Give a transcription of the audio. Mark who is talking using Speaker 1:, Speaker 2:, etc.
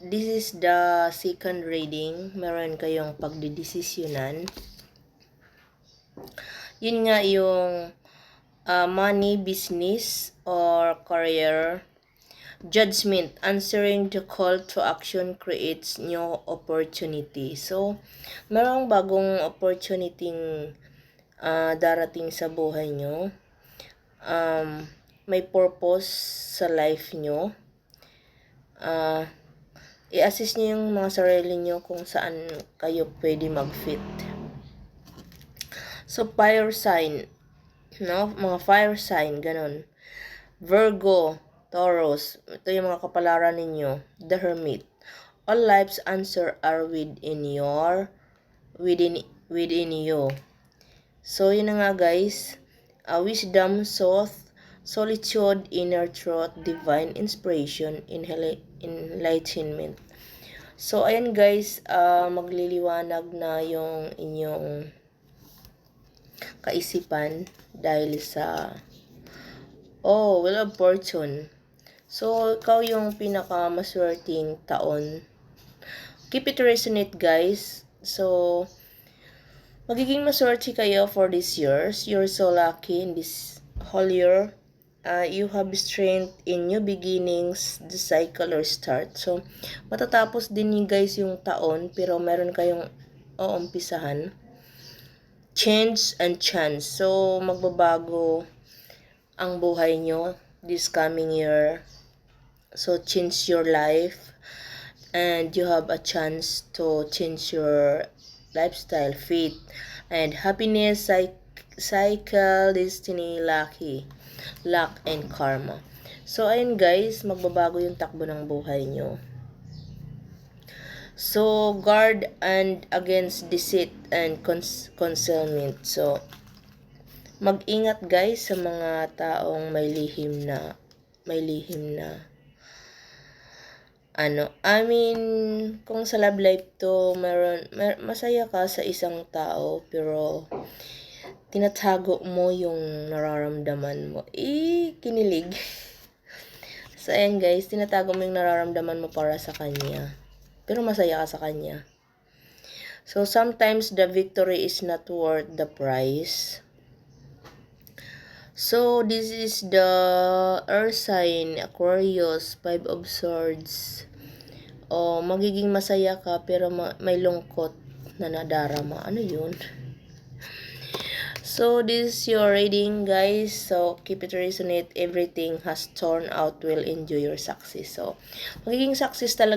Speaker 1: this is the second reading. Meron kayong pagdidesisyonan. Yun nga yung money, business, or career. Judgment, answering the call to action creates new opportunity. So, merong bagong opportunity darating sa buhay nyo. May purpose sa life nyo. I-assess nyo yung mga sarili nyo kung saan kayo pwede mag-fit. So, fire sign, no? Mga fire sign, ganun. Virgo, Taurus, ito yung mga kapalaran ninyo. The Hermit. All life's answer are within you. So, yun na nga guys. Wisdom, solitude, inner truth, divine inspiration, enlightenment. So, ayan guys, magliliwanag na yung inyong kaisipan dahil sa Wheel of Fortune. So, ikaw yung pinakamaswerteng taon. Keep it resonate, guys. So, magiging maswerte kayo for this year. You're so lucky in this whole year. You have strength in new beginnings, the cycle or start. So, matatapos din ni guys yung taon, pero meron kayong uumpisahan. Change and chance. So, magbabago ang buhay nyo this coming year. So, change your life and you have a chance to change your lifestyle, faith, and happiness, cycle, destiny, luck, and karma. So, ayun guys, magbabago yung takbo ng buhay nyo. So, guard and against deceit and concealment. So, mag-ingat guys sa mga taong may lihim na kung sa love life to, masaya ka sa isang tao pero tinatago mo yung nararamdaman mo. Kinilig. So ayan guys, tinatago mo yung nararamdaman mo para sa kanya pero masaya ka sa kanya. So sometimes the victory is not worth the price. So, this is the Earth sign, Aquarius, 5 of Swords. Magiging masaya ka pero may lungkot na nadarama. Ano yun? So, this is your reading, guys. So, keep it resonate. Everything has turned out well. Enjoy your success. So, magiging success talaga